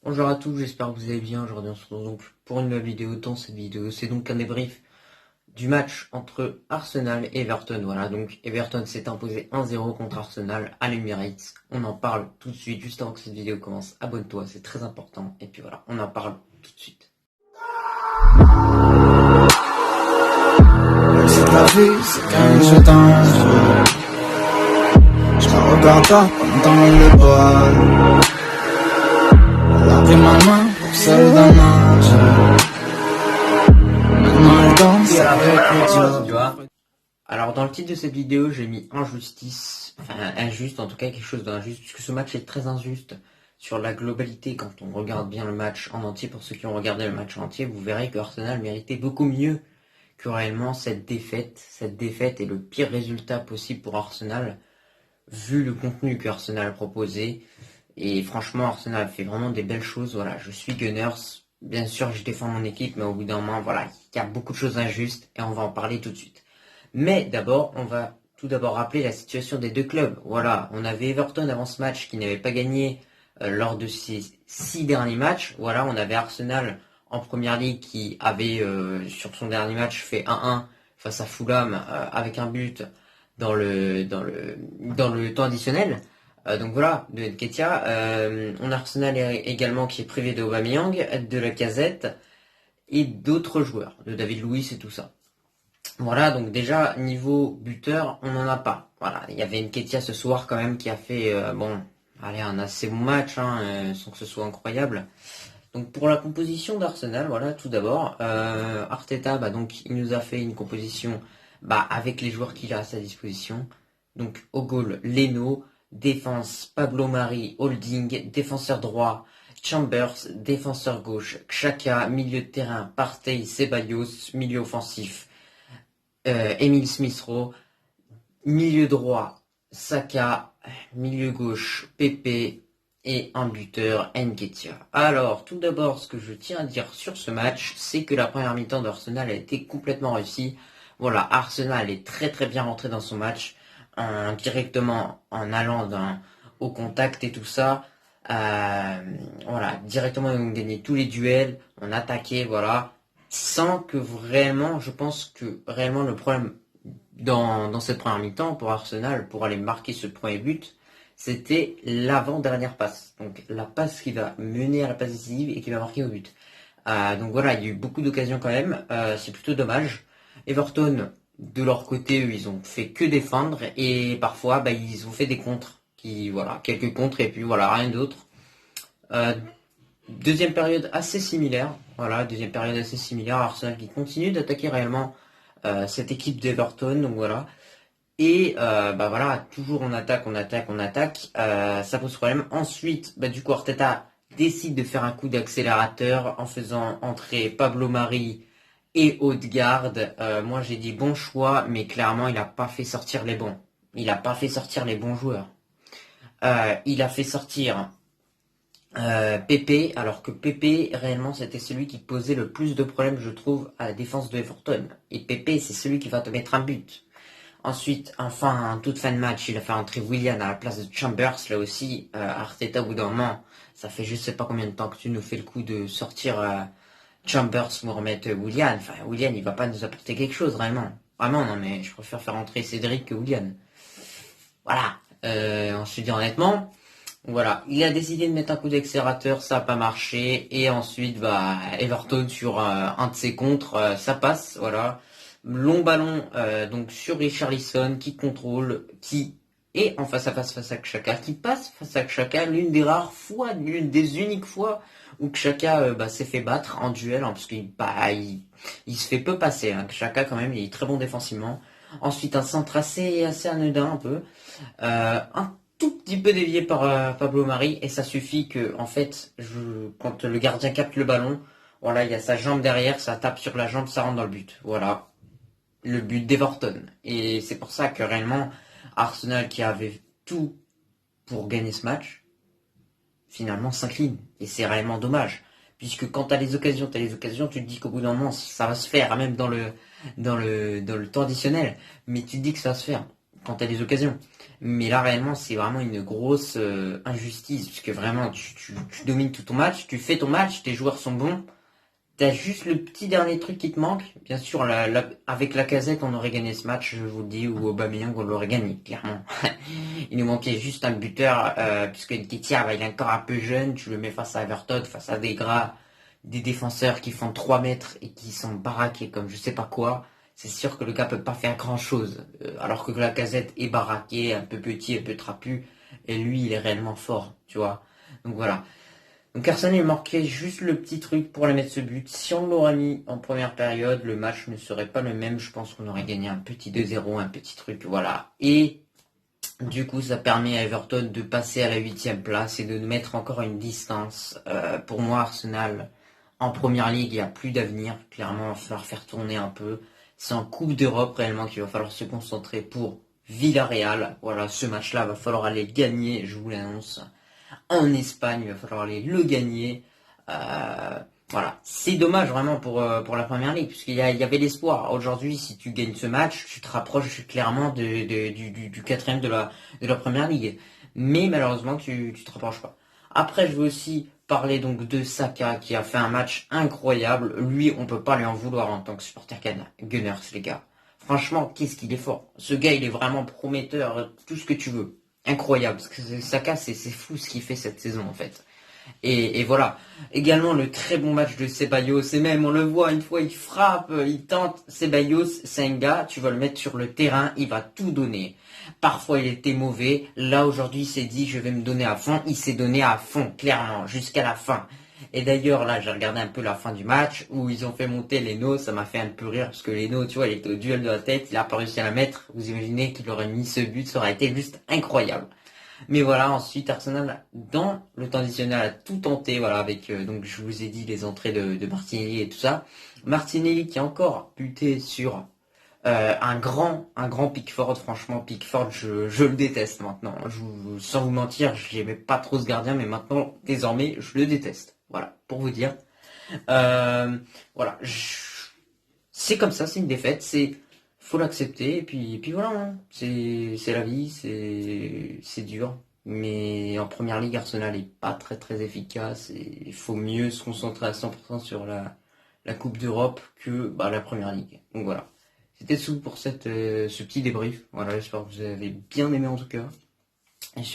Bonjour à tous, j'espère que vous allez bien. Aujourd'hui on se retrouve donc pour une nouvelle vidéo. Dans cette vidéo, c'est donc un débrief du match entre Arsenal et Everton. Voilà, donc Everton s'est imposé 1-0 contre Arsenal à l'Emirates. On en parle tout de suite, juste avant que cette vidéo commence. Abonne-toi, c'est très important. Et puis voilà, on en parle tout de suite. C'est la vie, c'est quand je danse. Je te regarde pas pendant le bal. Elle a pris ma main pour celle d'un ange. Maintenant elle danse avec le diable. Alors dans le titre de cette vidéo, j'ai mis injustice, enfin injuste, en tout cas quelque chose d'injuste, puisque ce match est très injuste sur la globalité. Quand on regarde bien le match en entier, pour ceux qui ont regardé le match en entier, vous verrez que Arsenal méritait beaucoup mieux que réellement cette défaite. Cette défaite est le pire résultat possible pour Arsenal, vu le contenu que Arsenal a proposé. Et franchement, Arsenal a fait vraiment des belles choses. Voilà, je suis Gunners. Bien sûr, je défends mon équipe, mais au bout d'un moment, voilà, il y a beaucoup de choses injustes et on va en parler tout de suite. Mais d'abord, on va tout d'abord rappeler la situation des deux clubs. Voilà, on avait Everton avant ce match qui n'avait pas gagné lors de ses 6 derniers matchs. Voilà, on avait Arsenal en première ligue qui avait sur son dernier match fait 1-1 face à Fulham avec un but dans le temps additionnel. Donc voilà, de Nketiah. On a Arsenal également qui est privé de Aubameyang, de Lacazette et d'autres joueurs, de David Luiz et tout ça. Voilà, donc déjà, niveau buteur, on n'en a pas. Voilà, il y avait Nketiah ce soir quand même qui a fait, un assez bon match, sans que ce soit incroyable. Donc pour la composition d'Arsenal, voilà, tout d'abord, Arteta, donc il nous a fait une composition avec les joueurs qu'il a à sa disposition. Donc au goal, Leno, défense, Pablo Mari, Holding, défenseur droit, Chambers, défenseur gauche, Xhaka, milieu de terrain, Partey, Ceballos, milieu offensif, Emile Smith-Rowe, milieu droit, Saka, milieu gauche, Pepe et un buteur, Nketiah. Alors, tout d'abord, ce que je tiens à dire sur ce match, c'est que la première mi-temps d'Arsenal a été complètement réussie. Voilà, Arsenal est très très bien rentré dans son match, directement en allant au contact et tout ça. Voilà, directement on gagnait tous les duels, on attaquait, voilà, sans que vraiment, je pense que réellement le problème dans cette première mi-temps pour Arsenal, pour aller marquer ce premier but, c'était l'avant-dernière passe. Donc la passe qui va mener à la passe décisive et qui va marquer au but. Donc voilà, il y a eu beaucoup d'occasions quand même. C'est plutôt dommage. Everton, de leur côté, eux, ils ont fait que défendre et parfois ils ont fait des contres. Quelques contres et puis voilà, rien d'autre. Deuxième période assez similaire. Voilà, deuxième période assez similaire. Arsenal qui continue d'attaquer réellement cette équipe d'Everton. Donc voilà. Et voilà, toujours on attaque. Ça pose problème. Ensuite, du coup, Arteta décide de faire un coup d'accélérateur en faisant entrer Pablo Mari et Odegaard. Moi, j'ai dit bon choix, mais clairement, il n'a pas fait sortir les bons. Il n'a pas fait sortir les bons joueurs. Il a fait sortir Pepe, alors que Pepe, réellement, c'était celui qui posait le plus de problèmes, je trouve, à la défense de Everton. Et Pepe, c'est celui qui va te mettre un but. Ensuite, enfin, en toute fin de match, il a fait entrer Willian à la place de Chambers. Là aussi, Arteta, au bout d'un moment, ça fait je sais pas combien de temps que tu nous fais le coup de sortir Chambers pour remettre Willian. Enfin, Willian, il va pas nous apporter quelque chose, vraiment. Vraiment, non, mais je préfère faire entrer Cédric que Willian. Voilà, on se dit honnêtement. Voilà, il a décidé de mettre un coup d'accélérateur, ça n'a pas marché. Et ensuite, Everton sur un de ses contres, ça passe, voilà. Long ballon donc sur Richarlison qui contrôle, qui est en face à face à Xhaka, qui passe face à Xhaka, l'une des rares fois, l'une des uniques fois où Xhaka s'est fait battre en duel, parce qu'il il se fait peu passer. Xhaka quand même, il est très bon défensivement. Ensuite un centre assez anodin un peu. Un tout petit peu dévié par Pablo Mari et ça suffit que en fait quand le gardien capte le ballon, voilà, il y a sa jambe derrière, ça tape sur la jambe, ça rentre dans le but. Voilà, le but d'Everton. Et c'est pour ça que réellement Arsenal qui avait tout pour gagner ce match, finalement s'incline. Et c'est réellement dommage. Puisque quand t'as les occasions, tu te dis qu'au bout d'un moment, ça va se faire, même dans le temps additionnel. Mais tu te dis que ça va se faire. quand t'as des occasions. Mais là, réellement, c'est vraiment une grosse injustice, puisque vraiment, tu domines tout ton match, tu fais ton match, tes joueurs sont bons, t'as juste le petit dernier truc qui te manque. Bien sûr, avec la Lacazette, on aurait gagné ce match, je vous le dis, ou Aubameyang, on l'aurait gagné, clairement. Il nous manquait juste un buteur, puisque Nketiah, bah, il est encore un peu jeune, tu le mets face à Everton, face à des gras, des défenseurs qui font 3 mètres et qui sont baraqués comme je sais pas quoi. C'est sûr que le gars peut pas faire grand chose. Alors que la Lacazette est baraqué, un peu petit, un peu trapu, et lui, il est réellement fort, tu vois. Donc voilà. Donc Arsenal, il manquait juste le petit truc pour la mettre ce but. Si on l'aurait mis en première période, le match ne serait pas le même. Je pense qu'on aurait gagné un petit 2-0, un petit truc, voilà. Et du coup, ça permet à Everton de passer à la 8e place et de mettre encore une distance. Pour moi, Arsenal, en première ligue, il n'y a plus d'avenir. Clairement, il va falloir faire tourner un peu. C'est en Coupe d'Europe réellement qu'il va falloir se concentrer pour Villarreal. Voilà, ce match-là, va falloir aller le gagner, je vous l'annonce. En Espagne, il va falloir aller le gagner. Voilà, c'est dommage vraiment pour la première ligue, puisqu'il y avait l'espoir. Aujourd'hui, si tu gagnes ce match, tu te rapproches clairement du quatrième de la première ligue. Mais malheureusement, tu te rapproches pas. Après, je veux aussi parler donc de Saka, qui a fait un match incroyable. Lui, on peut pas lui en vouloir en tant que supporter Gunners, les gars. Franchement, qu'est-ce qu'il est fort. Ce gars, il est vraiment prometteur, tout ce que tu veux. Incroyable. Parce que Saka, c'est fou ce qu'il fait cette saison, en fait. Et voilà. Également le très bon match de Ceballos. Et même on le voit une fois, il frappe, il tente. Ceballos, c'est un gars, tu vas le mettre sur le terrain, il va tout donner. Parfois il était mauvais. Là aujourd'hui il s'est dit je vais me donner à fond. Il s'est donné à fond, clairement, jusqu'à la fin. Et d'ailleurs là j'ai regardé un peu la fin du match où ils ont fait monter Leno. Ça m'a fait un peu rire parce que Leno, tu vois, il était au duel de la tête, il a pas réussi à la mettre. Vous imaginez qu'il aurait mis ce but, ça aurait été juste incroyable. Mais voilà, ensuite Arsenal, dans le temps additionnel, a tout tenté, voilà, avec, donc je vous ai dit les entrées de Martinelli et tout ça. Martinelli qui a encore buté sur un grand Pickford. Franchement, Pickford, je le déteste maintenant. Sans vous mentir, j'aimais pas trop ce gardien, mais maintenant, désormais, je le déteste. Voilà, pour vous dire. Voilà, c'est comme ça, c'est une défaite, faut l'accepter, et puis voilà, hein. C'est la vie, c'est dur. Mais en première ligue, Arsenal est pas très très efficace et il faut mieux se concentrer à 100% sur la Coupe d'Europe que bah, la première ligue. Donc voilà. C'était tout pour ce petit débrief. Voilà, j'espère que vous avez bien aimé en tout cas.